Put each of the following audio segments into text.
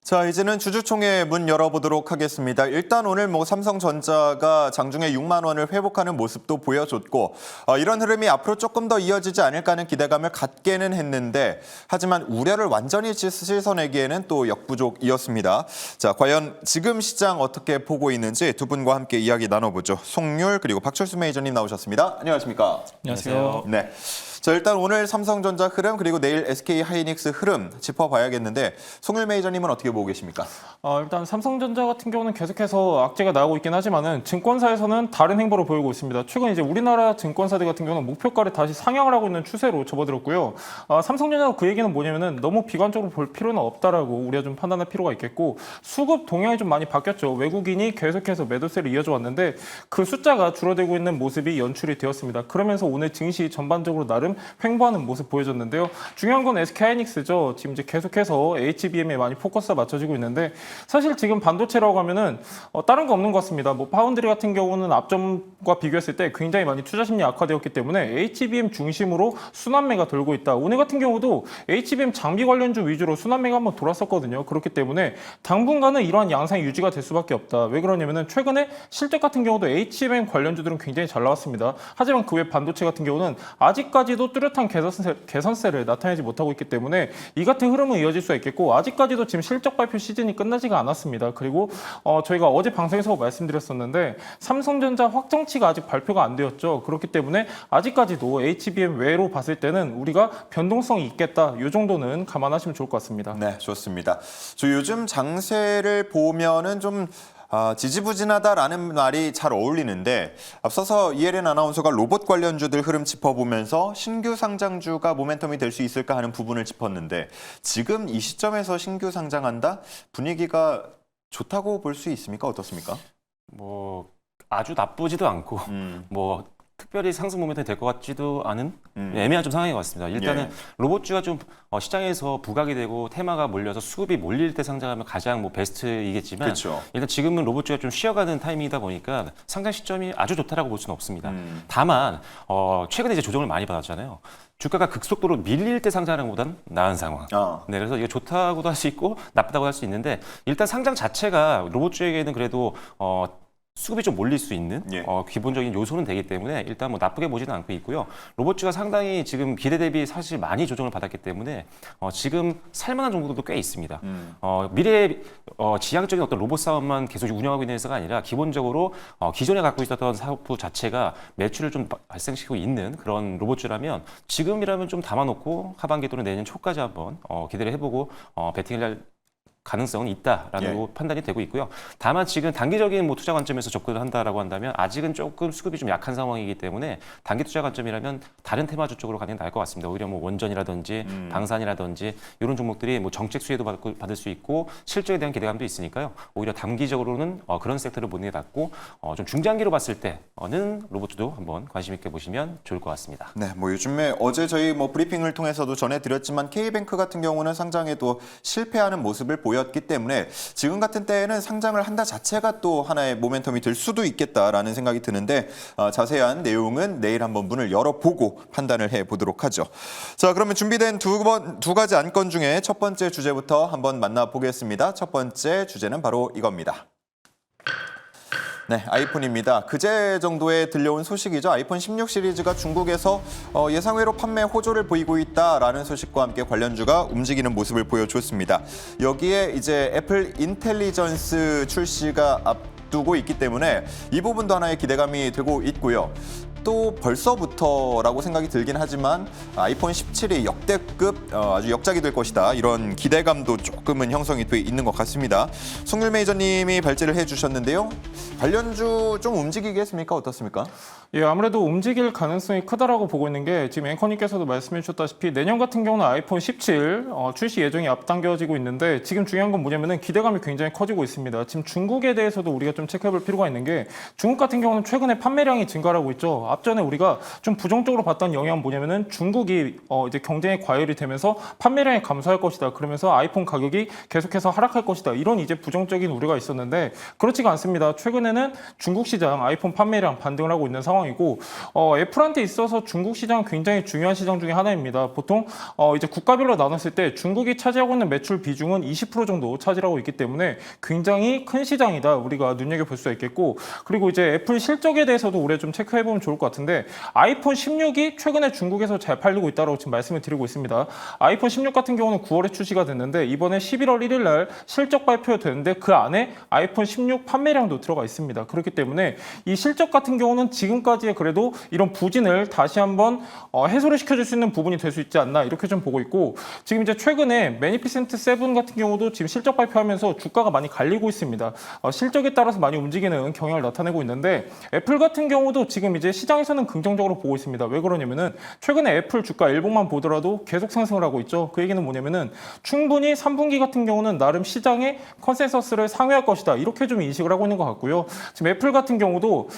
자, 이제는 주주총회 문 열어보도록 하겠습니다. 일단 오늘 삼성전자가 장중에 6만 원을 회복하는 모습도 보여줬고 이런 흐름이 앞으로 조금 더 이어지지 않을까 하는 기대감을 갖게는 했는데 하지만 우려를 완전히 씻어내기에는 또 역부족이었습니다. 자, 과연 지금 시장 어떻게 보고 있는지 두 분과 함께 이야기 나눠보죠. 송률 그리고 박철수 매니저님 나오셨습니다. 안녕하십니까? 안녕하세요. 네. 자, 일단 오늘 삼성전자 흐름 그리고 내일 SK하이닉스 흐름 짚어봐야겠는데 송률 매니저님은 어떻게 보고 계십니까? 일단 삼성전자 같은 경우는 계속해서 악재가 나오고 있긴 하지만은 증권사에서는 다른 행보를 보이고 있습니다. 최근 이제 우리나라 증권사들 같은 경우는 목표가를 다시 상향을 하고 있는 추세로 접어들었고요. 삼성전자가 그 얘기는 뭐냐면은 너무 비관적으로 볼 필요는 없다라고 우리가 좀 판단할 필요가 있겠고 수급 동향이 좀 많이 바뀌었죠. 외국인이 계속해서 매도세를 이어져 왔는데 그 숫자가 줄어들고 있는 모습이 연출이 되었습니다. 그러면서 오늘 증시 전반적으로 나름 횡보하는 모습 보여줬는데요. 중요한 건 SK하이닉스죠. 지금 이제 계속해서 HBM에 많이 포커스가 맞춰지고 있는데 사실 지금 반도체라고 하면은 다른 거 없는 것 같습니다. 파운드리 같은 경우는 앞점과 비교했을 때 굉장히 많이 투자 심리 악화되었기 때문에 HBM 중심으로 순환매가 돌고 있다. 오늘 같은 경우도 HBM 장비 관련주 위주로 순환매가 한번 돌았었거든요. 그렇기 때문에 당분간은 이러한 양상이 유지가 될 수밖에 없다. 왜 그러냐면은 최근에 실적 같은 경우도 HBM 관련주들은 굉장히 잘 나왔습니다. 하지만 그 외 반도체 같은 경우는 아직까지도 뚜렷한 개선세를 나타내지 못하고 있기 때문에 이 같은 흐름은 이어질 수가 있겠고 아직까지도 지금 실적 발표 시즌이 끝나지가 않았습니다. 그리고 저희가 어제 방송에서 말씀드렸었는데 삼성전자 확정치가 아직 발표가 안 되었죠. 그렇기 때문에 아직까지도 HBM 외로 봤을 때는 우리가 변동성이 있겠다. 이 정도는 감안하시면 좋을 것 같습니다. 네, 좋습니다. 저 요즘 장세를 보면은 좀 지지부진하다라는 말이 잘 어울리는데 앞서서 이혜린 아나운서가 로봇 관련주들 흐름 짚어보면서 신규 상장주가 모멘텀이 될 수 있을까 하는 부분을 짚었는데 지금 이 시점에서 신규 상장한다? 분위기가 좋다고 볼 수 있습니까? 어떻습니까? 아주 나쁘지도 않고 특별히 상승 모멘텀이 될 것 같지도 않은 애매한 좀 상황인 것 같습니다. 일단은 로봇주가 좀 시장에서 부각이 되고 테마가 몰려서 수급이 몰릴 때 상장하면 가장 베스트이겠지만 그렇죠. 일단 지금은 로봇주가 좀 쉬어가는 타이밍이다 보니까 상장 시점이 아주 좋다라고 볼 수는 없습니다. 다만 최근에 이제 조정을 많이 받았잖아요. 주가가 급속도로 밀릴 때 상장하는 것보다는 나은 상황. 네, 그래서 이거 좋다고도 할 수 있고 나쁘다고 할 수 있는데 일단 상장 자체가 로봇주에게는 그래도 수급이 좀 몰릴 수 있는 기본적인 요소는 되기 때문에 일단 나쁘게 보지는 않고 있고요. 로봇주가 상당히 지금 기대 대비 사실 많이 조정을 받았기 때문에 지금 살만한 정도도 꽤 있습니다. 미래에 지향적인 어떤 로봇 사업만 계속 운영하고 있는 회사가 아니라 기본적으로 기존에 갖고 있었던 사업부 자체가 매출을 좀 발생시키고 있는 그런 로봇주라면 지금이라면 좀 담아놓고 하반기 또는 내년 초까지 한번 기대를 해보고 베팅을 할 가능성은 있다라는 판단이 되고 있고요. 다만 지금 단기적인 투자 관점에서 접근을 한다라고 한다면 아직은 조금 수급이 좀 약한 상황이기 때문에 단기 투자 관점이라면 다른 테마주 쪽으로 가는 게 나을 것 같습니다. 오히려 원전이라든지 방산이라든지 이런 종목들이 정책 수혜도 받을 수 있고 실적에 대한 기대감도 있으니까요. 오히려 단기적으로는 그런 섹터를 보는 게 낫고 좀 중장기로 봤을 때는 로봇주도 한번 관심 있게 보시면 좋을 것 같습니다. 네, 요즘에 어제 저희 브리핑을 통해서도 전해드렸지만 K뱅크 같은 경우는 상장에도 실패하는 모습을 보였기 때문에 지금 같은 때에는 상장을 한다 자체가 또 하나의 모멘텀이 될 수도 있겠다라는 생각이 드는데 자세한 내용은 내일 한번 문을 열어보고 판단을 해보도록 하죠. 자, 그러면 준비된 두 가지 안건 중에 첫 번째 주제부터 한번 만나보겠습니다. 첫 번째 주제는 바로 이겁니다. 네, 아이폰입니다. 그제 정도에 들려온 소식이죠. 아이폰 16 시리즈가 중국에서 예상외로 판매 호조를 보이고 있다라는 소식과 함께 관련주가 움직이는 모습을 보여줬습니다. 여기에 이제 애플 인텔리전스 출시가 앞두고 있기 때문에 이 부분도 하나의 기대감이 되고 있고요. 또 벌써부터라고 생각이 들긴 하지만 아이폰 17이 역대급 아주 역작이 될 것이다. 이런 기대감도 조금은 형성이 돼 있는 것 같습니다. 송률 매니저님이 발제를 해주셨는데요. 관련주 좀 움직이겠습니까? 어떻습니까? 예, 아무래도 움직일 가능성이 크다라고 보고 있는 게 지금 앵커님께서도 말씀해 주셨다시피 내년 같은 경우는 아이폰 17 출시 예정이 앞당겨지고 있는데 지금 중요한 건 뭐냐면은 기대감이 굉장히 커지고 있습니다. 지금 중국에 대해서도 우리가 좀 체크해 볼 필요가 있는 게 중국 같은 경우는 최근에 판매량이 증가하고 있죠. 앞전에 우리가 좀 부정적으로 봤던 영향은 뭐냐면은 중국이 이제 경쟁에 과열이 되면서 판매량이 감소할 것이다. 그러면서 아이폰 가격이 계속해서 하락할 것이다. 이런 이제 부정적인 우려가 있었는데 그렇지가 않습니다. 최근에는 중국 시장 아이폰 판매량 반등을 하고 있는 상황이고 애플한테 있어서 중국 시장은 굉장히 중요한 시장 중에 하나입니다. 보통 이제 국가별로 나눴을 때 중국이 차지하고 있는 매출 비중은 20% 정도 차지하고 있기 때문에 굉장히 큰 시장이다. 우리가 눈여겨볼 수가 있겠고 그리고 이제 애플 실적에 대해서도 올해 좀 체크해보면 좋을 것 같은데 아이폰 16이 최근에 중국에서 잘 팔리고 있다고 지금 말씀을 드리고 있습니다. 아이폰 16 같은 경우는 9월에 출시가 됐는데 이번에 11월 1일 날 실적 발표가 되는데 그 안에 아이폰 16 판매량도 들어가 있습니다. 그렇기 때문에 이 실적 같은 경우는 지금까지의 그래도 이런 부진을 다시 한번 해소를 시켜줄 수 있는 부분이 될 수 있지 않나 이렇게 좀 보고 있고 지금 이제 최근에 매니피센트 7 같은 경우도 지금 실적 발표하면서 주가가 많이 갈리고 있습니다. 실적에 따라서 많이 움직이는 경향을 나타내고 있는데 애플 같은 경우도 지금 이제 시장에서는 긍정적으로 보고 있습니다. 왜 그러냐면은 최근에 애플 주가 일봉만 보더라도 계속 상승을 하고 있죠. 그 얘기는 뭐냐면은 충분히 3분기 같은 경우는 나름 시장의 컨센서스를 상회할 것이다. 이렇게 좀 인식을 하고 있는 것 같고요. 지금 애플 같은 경우도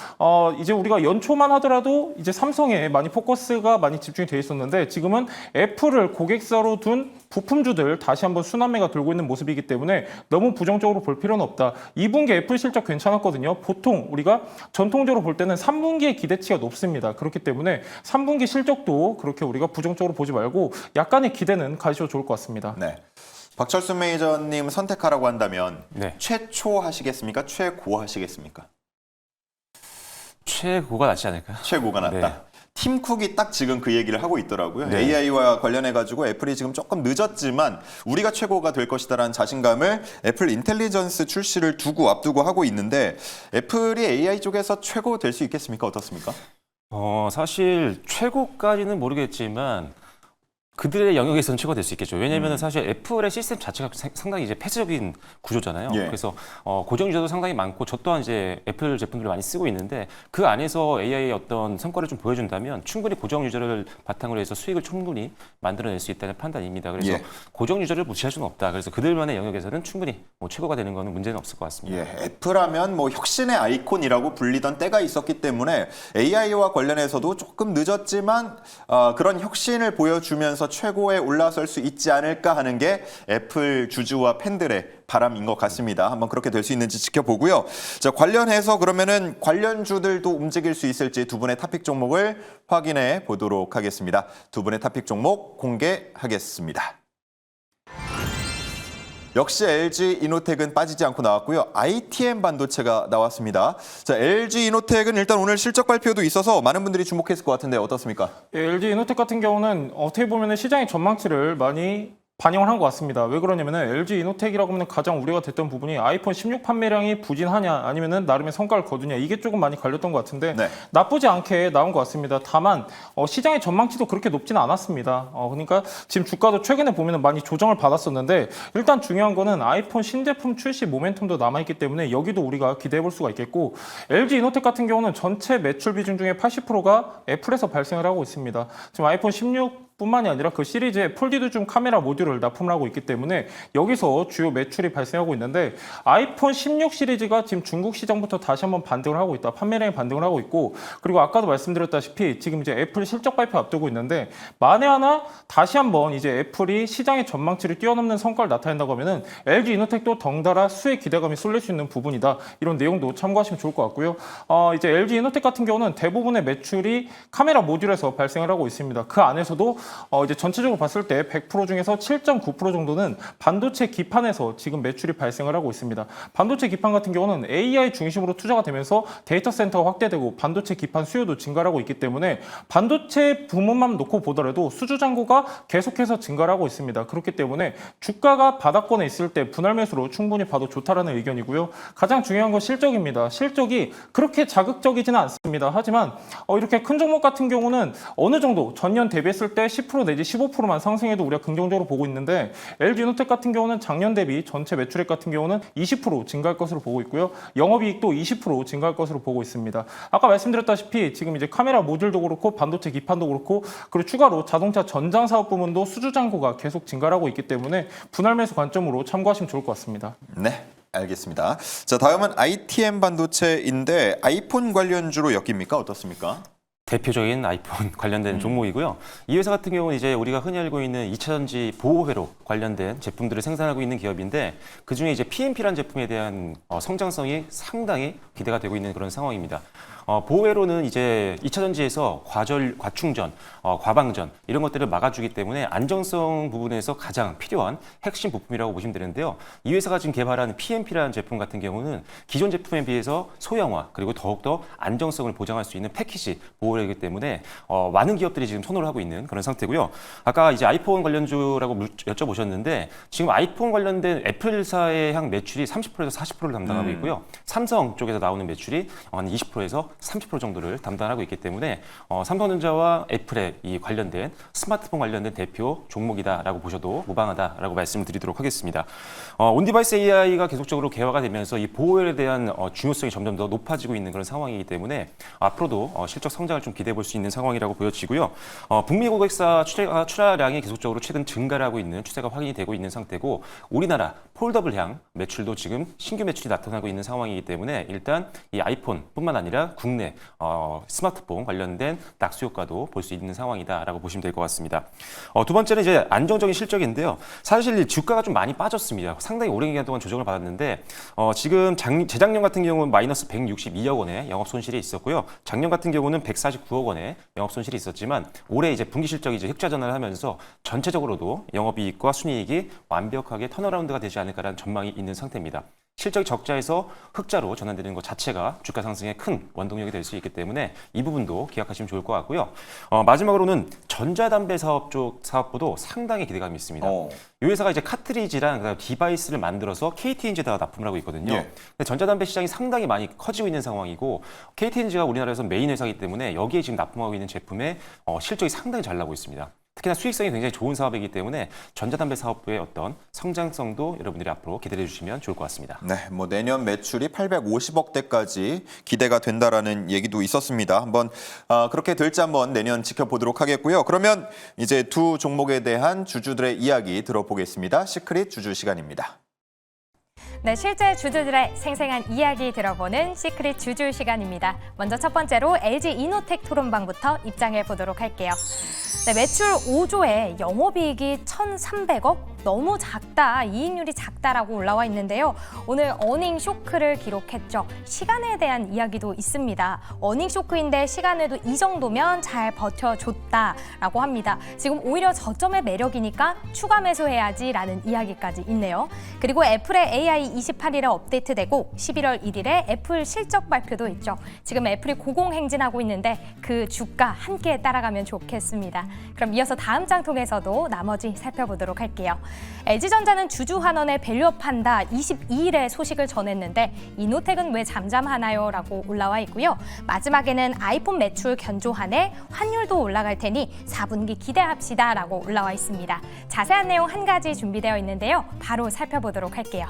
이제 우리가 연초만 하더라도 이제 삼성에 많이 포커스가 많이 집중이 돼 있었는데 지금은 애플을 고객사로 둔 부품주들 다시 한번 순환매가 돌고 있는 모습이기 때문에 너무 부정적으로 볼 필요는 없다. 2분기 애플 실적 괜찮았거든요. 보통 우리가 전통적으로 볼 때는 3분기의 기대치가 높습니다. 그렇기 때문에 3분기 실적도 그렇게 우리가 부정적으로 보지 말고 약간의 기대는 가지셔도 좋을 것 같습니다. 네. 박철순 매니저님 선택하라고 한다면 네. 최초 하시겠습니까? 최고 하시겠습니까? 최고가 낫지 않을까요? 최고가 낫다. 네. 팀 쿡이 딱 지금 그 얘기를 하고 있더라고요. 네. AI와 관련해가지고 애플이 지금 조금 늦었지만 우리가 최고가 될 것이다라는 자신감을 애플 인텔리전스 출시를 앞두고 하고 있는데 애플이 AI 쪽에서 최고 될 수 있겠습니까? 어떻습니까? 사실 최고까지는 모르겠지만 그들의 영역에서는 최고가 될 수 있겠죠. 왜냐하면 사실 애플의 시스템 자체가 상당히 이제 폐쇄적인 구조잖아요. 예. 그래서 고정 유저도 상당히 많고 저 또한 이제 애플 제품들을 많이 쓰고 있는데 그 안에서 AI의 어떤 성과를 좀 보여준다면 충분히 고정 유저를 바탕으로 해서 수익을 충분히 만들어낼 수 있다는 판단입니다. 그래서 예. 고정 유저를 무시할 수는 없다. 그래서 그들만의 영역에서는 충분히 뭐 최고가 되는 거는 문제는 없을 것 같습니다. 예, 애플하면 뭐 혁신의 아이콘이라고 불리던 때가 있었기 때문에 AI와 관련해서도 조금 늦었지만 그런 혁신을 보여주면서 최고에 올라설 수 있지 않을까 하는 게 애플 주주와 팬들의 바람인 것 같습니다. 한번 그렇게 될 수 있는지 지켜보고요. 자, 관련해서 그러면은 관련주들도 움직일 수 있을지 두 분의 탑픽 종목을 확인해 보도록 하겠습니다. 두 분의 탑픽 종목 공개하겠습니다. 역시 LG 이노텍은 빠지지 않고 나왔고요. ITM 반도체가 나왔습니다. 자, LG 이노텍은 일단 오늘 실적 발표도 있어서 많은 분들이 주목했을 것 같은데 어떻습니까? 예, LG 이노텍 같은 경우는 어떻게 보면 시장의 전망치를 많이 반영을 한 것 같습니다. 왜 그러냐면은 LG 이노텍이라고 하면 가장 우려가 됐던 부분이 아이폰 16 판매량이 부진하냐 아니면은 나름의 성과를 거두냐 이게 조금 많이 갈렸던 것 같은데 네. 나쁘지 않게 나온 것 같습니다. 다만 시장의 전망치도 그렇게 높지는 않았습니다. 그러니까 지금 주가도 최근에 보면은 많이 조정을 받았었는데 일단 중요한 거는 아이폰 신제품 출시 모멘텀도 남아있기 때문에 여기도 우리가 기대해 볼 수가 있겠고 LG 이노텍 같은 경우는 전체 매출 비중 중에 80%가 애플에서 발생을 하고 있습니다. 지금 아이폰 16 뿐만이 아니라 그 시리즈에 폴디드 줌 카메라 모듈을 납품을 하고 있기 때문에 여기서 주요 매출이 발생하고 있는데 아이폰 16 시리즈가 지금 중국 시장부터 다시 한번 반등을 하고 있다. 판매량이 반등을 하고 있고 그리고 아까도 말씀드렸다시피 지금 이제 애플 실적 발표 앞두고 있는데 만에 하나 다시 한번 이제 애플이 시장의 전망치를 뛰어넘는 성과를 나타낸다고 하면은 LG 이노텍도 덩달아 수의 기대감이 쏠릴 수 있는 부분이다. 이런 내용도 참고하시면 좋을 것 같고요. 이제 LG 이노텍 같은 경우는 대부분의 매출이 카메라 모듈에서 발생을 하고 있습니다. 그 안에서도 이제 전체적으로 봤을 때 100% 중에서 7.9% 정도는 반도체 기판에서 지금 매출이 발생을 하고 있습니다. 반도체 기판 같은 경우는 AI 중심으로 투자가 되면서 데이터 센터가 확대되고 반도체 기판 수요도 증가하고 있기 때문에 반도체 부문만 놓고 보더라도 수주 잔고가 계속해서 증가하고 있습니다. 그렇기 때문에 주가가 바닥권에 있을 때 분할 매수로 충분히 봐도 좋다라는 의견이고요. 가장 중요한 건 실적입니다. 실적이 그렇게 자극적이지는 않습니다. 하지만 이렇게 큰 종목 같은 경우는 어느 정도 전년 대비했을 때 10% 내지 15%만 상승해도 우리가 긍정적으로 보고 있는데 LG 이노텍 같은 경우는 작년 대비 전체 매출액 같은 경우는 20% 증가할 것으로 보고 있고요. 영업이익도 20% 증가할 것으로 보고 있습니다. 아까 말씀드렸다시피 지금 이제 카메라 모듈도 그렇고 반도체 기판도 그렇고 그리고 추가로 자동차 전장 사업 부문도 수주 잔고가 계속 증가하고 있기 때문에 분할 매수 관점으로 참고하시면 좋을 것 같습니다. 네. 알겠습니다. 자, 다음은 ITM 반도체인데 아이폰 관련주로 엮입니까? 어떻습니까? 대표적인 아이폰 관련된 종목이고요. 이 회사 같은 경우는 이제 우리가 흔히 알고 있는 2차 전지 보호회로 관련된 제품들을 생산하고 있는 기업인데 그중에 이제 PMP라는 제품에 대한 성장성이 상당히 기대가 되고 있는 그런 상황입니다. 보호회로는 이제 2차 전지에서 과충전, 과방전 이런 것들을 막아주기 때문에 안정성 부분에서 가장 필요한 핵심 부품이라고 보시면 되는데요. 이 회사가 지금 개발한 PMP라는 제품 같은 경우는 기존 제품에 비해서 소형화 그리고 더욱더 안정성을 보장할 수 있는 패키지 보호회로이기 때문에 많은 기업들이 지금 선호를 하고 있는 그런 상태고요. 아까 이제 아이폰 관련주라고 여쭤보셨는데 지금 아이폰 관련된 애플사의 향 매출이 30%에서 40%를 담당하고 있고요. 삼성 쪽에서 나오는 매출이 한 20%에서 30% 정도를 담당하고 있기 때문에 삼성전자와 애플의 이 관련된 스마트폰 관련된 대표 종목이다라고 보셔도 무방하다라고 말씀을 드리도록 하겠습니다. 온디바이스 AI가 계속적으로 개화가 되면서 이 보호에 대한 중요성이 점점 더 높아지고 있는 그런 상황이기 때문에 앞으로도 실적 성장을 좀 기대해 볼 수 있는 상황이라고 보여지고요. 북미 고객사 출하량이 계속적으로 최근 증가를 하고 있는 추세가 확인이 되고 있는 상태고 우리나라 폴더블향 매출도 지금 신규 매출이 나타나고 있는 상황이기 때문에 일단 이 아이폰뿐만 아니라 국내 스마트폰 관련된 낙수 효과도 볼 수 있는 상황이다라고 보시면 될 것 같습니다. 두 번째는 이제 안정적인 실적인데요. 사실 주가가 좀 많이 빠졌습니다. 상당히 오랜 기간 동안 조정을 받았는데 지금 재작년 같은 경우는 마이너스 162억 원의 영업 손실이 있었고요. 작년 같은 경우는 149억 원의 영업 손실이 있었지만 올해 이제 분기 실적이 이제 흑자 전환을 하면서 전체적으로도 영업이익과 순이익이 완벽하게 턴어라운드가 되지 않을까라는 전망이 있는 상태입니다. 실적이 적자에서 흑자로 전환되는 것 자체가 주가 상승에 큰 원동력이 될 수 있기 때문에 이 부분도 기억하시면 좋을 것 같고요. 마지막으로는 전자담배 사업 쪽 사업부도 상당히 기대감이 있습니다. 이 회사가 이제 카트리지랑 그다음에 디바이스를 만들어서 KTNG에다가 납품을 하고 있거든요. 예. 근데 전자담배 시장이 상당히 많이 커지고 있는 상황이고 KTNG가 우리나라에서 메인 회사이기 때문에 여기에 지금 납품하고 있는 제품의 실적이 상당히 잘 나고 있습니다. 특히나 수익성이 굉장히 좋은 사업이기 때문에 전자담배 사업부의 어떤 성장성도 여러분들이 앞으로 기대해 주시면 좋을 것 같습니다. 네, 뭐 내년 매출이 850억대까지 기대가 된다라는 얘기도 있었습니다. 한번 그렇게 될지 한번 내년 지켜보도록 하겠고요. 그러면 이제 두 종목에 대한 주주들의 이야기 들어보겠습니다. 시크릿 주주 시간입니다. 네, 실제 주주들의 생생한 이야기 들어보는 시크릿 주주 시간입니다. 먼저 첫 번째로 LG 이노텍 토론방부터 입장해 보도록 할게요. 네, 매출 5조에 영업이익이 1,300억? 너무 작다, 이익률이 작다라고 올라와 있는데요. 오늘 어닝 쇼크를 기록했죠. 시간에 대한 이야기도 있습니다. 어닝 쇼크인데 시간에도 이 정도면 잘 버텨줬다라고 합니다. 지금 오히려 저점의 매력이니까 추가 매수해야지라는 이야기까지 있네요. 그리고 애플의 AI 28일에 업데이트되고 11월 1일에 애플 실적 발표도 있죠. 지금 애플이 고공행진하고 있는데 그 주가 함께 따라가면 좋겠습니다. 그럼 이어서 다음 장 통해서도 나머지 살펴보도록 할게요. LG전자는 주주 환원에 밸류업한다 22일에 소식을 전했는데 이노텍은 왜 잠잠하나요? 라고 올라와 있고요. 마지막에는 아이폰 매출 견조하네, 환율도 올라갈 테니 4분기 기대합시다 라고 올라와 있습니다. 자세한 내용 한 가지 준비되어 있는데요. 바로 살펴보도록 할게요.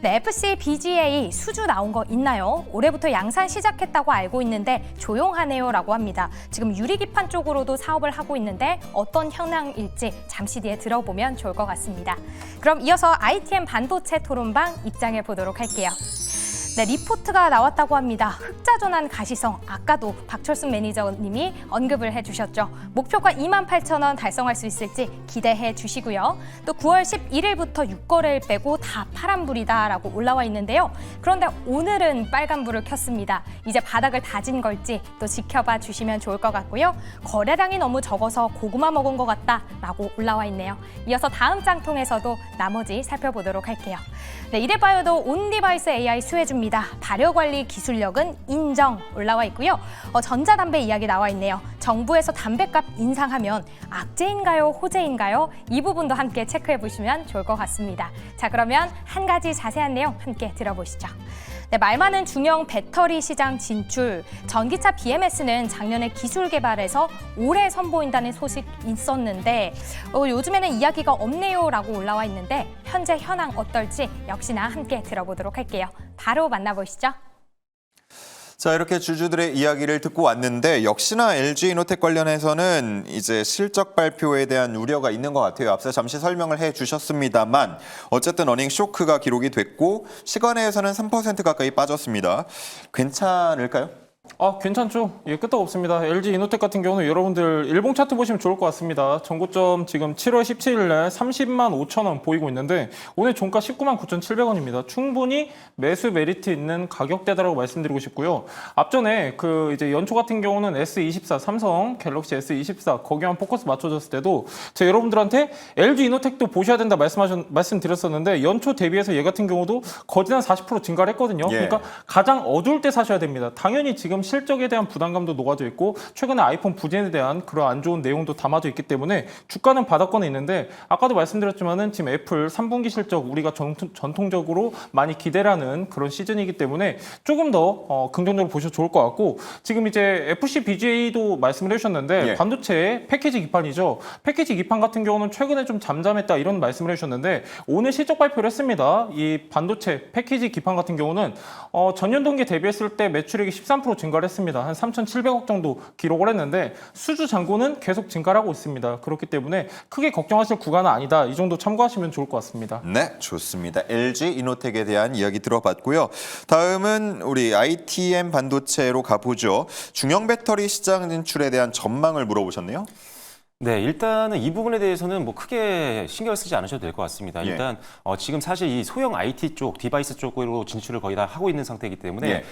네, FC, BGA 수주 나온 거 있나요? 올해부터 양산 시작했다고 알고 있는데 조용하네요 라고 합니다. 지금 유리기판 쪽으로도 사업을 하고 있는데 어떤 현황일지 잠시 뒤에 들어보면 좋을 것 같습니다. 그럼 이어서 ITM 반도체 토론방 입장해 보도록 할게요. 네, 리포트가 나왔다고 합니다. 흑자 전환 가시성, 아까도 박철순 매니저님이 언급을 해주셨죠. 목표가 28,000원 달성할 수 있을지 기대해 주시고요. 또 9월 11일부터 6거래일 빼고 다 파란불이다라고 올라와 있는데요. 그런데 오늘은 빨간불을 켰습니다. 이제 바닥을 다진 걸지 또 지켜봐 주시면 좋을 것 같고요. 거래량이 너무 적어서 고구마 먹은 것 같다라고 올라와 있네요. 이어서 다음 장 통해서도 나머지 살펴보도록 할게요. 네, 이래봐요도 온디바이스 AI 수혜줍니다. 발효관리 기술력은 인정 올라와 있고요. 전자담배 이야기 나와 있네요. 정부에서 담배값 인상하면 악재인가요? 호재인가요? 이 부분도 함께 체크해 보시면 좋을 것 같습니다. 자, 그러면 한 가지 자세한 내용 함께 들어보시죠. 네, 말 많은 중형 배터리 시장 진출. 전기차 BMS는 작년에 기술 개발에서 올해 선보인다는 소식 있었는데 요즘에는 이야기가 없네요라고 올라와 있는데 현재 현황 어떨지 역시나 함께 들어보도록 할게요. 바로 만나보시죠. 자, 이렇게 주주들의 이야기를 듣고 왔는데 역시나 LG이노텍 관련해서는 이제 실적 발표에 대한 우려가 있는 것 같아요. 앞서 잠시 설명을 해주셨습니다만 어쨌든 어닝 쇼크가 기록이 됐고 시간에서는 3% 가까이 빠졌습니다. 괜찮을까요? 괜찮죠. 예, 끄떡 없습니다. LG 이노텍 같은 경우는 여러분들 일봉 차트 보시면 좋을 것 같습니다. 전고점 지금 7월 17일 날 30만 5천 원 보이고 있는데 오늘 종가 19만 9,700원입니다. 충분히 매수 메리트 있는 가격대다라고 말씀드리고 싶고요. 앞전에 그 이제 연초 같은 경우는 S24 삼성 갤럭시 S24 거기만 포커스 맞춰졌을 때도 제가 여러분들한테 LG 이노텍도 보셔야 된다 말씀드렸었는데 연초 대비해서 얘 같은 경우도 거진 한 40% 증가를 했거든요. 예. 그러니까 가장 어두울 때 사셔야 됩니다. 당연히 지금 실적에 대한 부담감도 녹아져 있고 최근에 아이폰 부진에 대한 그런 안 좋은 내용도 담아져 있기 때문에 주가는 바닥권에 있는데 아까도 말씀드렸지만은 지금 애플 3분기 실적 우리가 전통적으로 많이 기대를 하는 그런 시즌이기 때문에 조금 더 긍정적으로 보셔도 좋을 것 같고 지금 이제 FC BGA도 말씀을 해주셨는데 예. 반도체 패키지 기판이죠. 패키지 기판 같은 경우는 최근에 좀 잠잠했다 이런 말씀을 해주셨는데 오늘 실적 발표를 했습니다. 이 반도체 패키지 기판 같은 경우는 전년 동기 대비했을 때 매출액이 13% 증가를 했습니다. 한 3,700억 정도 기록을 했는데 수주 잔고는 계속 증가를 하고 있습니다. 그렇기 때문에 크게 걱정하실 구간은 아니다. 이 정도 참고하시면 좋을 것 같습니다. 네, 좋습니다. LG 이노텍에 대한 이야기 들어봤고요. 다음은 우리 ITM 반도체로 가보죠. 중형 배터리 시장 진출에 대한 전망을 물어보셨네요. 네, 일단은 이 부분에 대해서는 뭐 크게 신경 쓰지 않으셔도 될 것 같습니다. 예. 일단 지금 사실 이 소형 IT 쪽, 디바이스 쪽으로 진출을 거의 다 하고 있는 상태이기 때문에 예.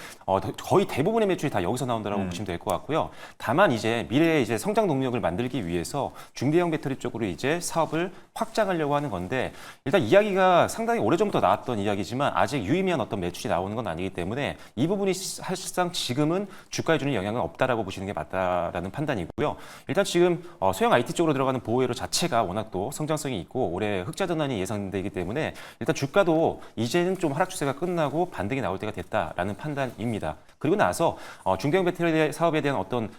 거의 대부분의 매출이 다 여기서 나온다라고 보시면 될 것 같고요. 다만 이제 미래의 이제 성장 동력을 만들기 위해서 중대형 배터리 쪽으로 이제 사업을 확장하려고 하는 건데 일단 이야기가 상당히 오래전부터 나왔던 이야기지만 아직 유의미한 어떤 매출이 나오는 건 아니기 때문에 이 부분이 사실상 지금은 주가에 주는 영향은 없다라고 보시는 게 맞다라는 판단이고요. 일단 지금 소형 IT 쪽으로 들어가는 보호회로 자체가 워낙 또 성장성이 있고 올해 흑자 전환이 예상되기 때문에 일단 주가도 이제는 좀 하락 추세가 끝나고 반등이 나올 때가 됐다라는 판단입니다. 그리고 나서 중대형 배터리 사업에 대한 어떤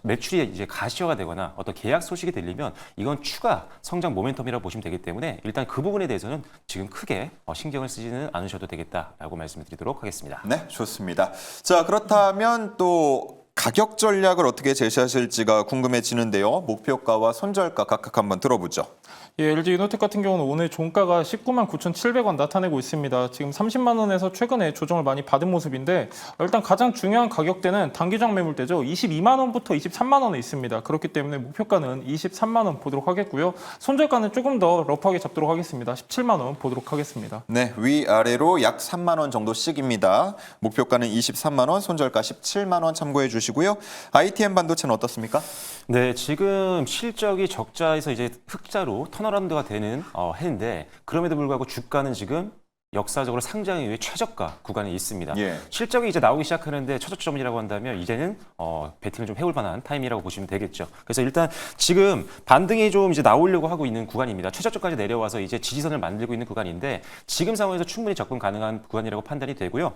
매출이 이제 가시화가 되거나 어떤 계약 소식이 들리면 이건 추가 성장 모멘텀이라고 보시면 되기 때문에 일단 그 부분에 대해서는 지금 크게 신경을 쓰지는 않으셔도 되겠다라고 말씀을 드리도록 하겠습니다. 네, 좋습니다. 자, 그렇다면 또 가격 전략을 어떻게 제시하실지가 궁금해지는데요. 목표가와 손절가 각각 한번 들어보죠. 예, LG 이노텍 같은 경우는 오늘 종가가 19만 9,700원 나타내고 있습니다. 지금 30만 원에서 최근에 조정을 많이 받은 모습인데 일단 가장 중요한 가격대는 단기적 매물대죠. 22만 원부터 23만 원에 있습니다. 그렇기 때문에 목표가는 23만 원 보도록 하겠고요. 손절가는 조금 더 러프하게 잡도록 하겠습니다. 17만 원 보도록 하겠습니다. 네, 위아래로 약 3만 원 정도씩입니다. 목표가는 23만 원, 손절가 17만 원 참고해 주시고요. ITM 반도체는 어떻습니까? 네, 지금 실적이 적자에서 이제 흑자로 턴어라운드가 되는 해인데 그럼에도 불구하고 주가는 지금 역사적으로 상장 이후에 최저가 구간에 있습니다. 예. 실적이 이제 나오기 시작하는데 첫 저점이라고 한다면 이제는 베팅을 좀 해올 만한 타임이라고 보시면 되겠죠. 그래서 일단 지금 반등이 좀 이제 나오려고 하고 있는 구간입니다. 최저점까지 내려와서 이제 지지선을 만들고 있는 구간인데 지금 상황에서 충분히 접근 가능한 구간이라고 판단이 되고요.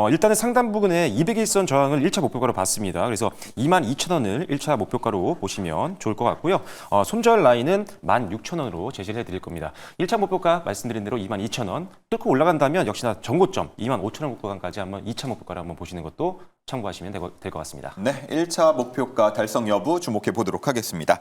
일단은 상단 부근에 200일선 저항을 1차 목표가로 봤습니다. 그래서 22,000원을 1차 목표가로 보시면 좋을 것 같고요. 손절 라인은 16,000원으로 제시를 해드릴 겁니다. 1차 목표가 말씀드린 대로 22,000원 뚫고 올라간다면 역시나 전고점 25,000원 구간까지 한번 2차 목표가를 한번 보시는 것도 참고하시면 될 것 같습니다. 네, 1차 목표가 달성 여부 주목해 보도록 하겠습니다.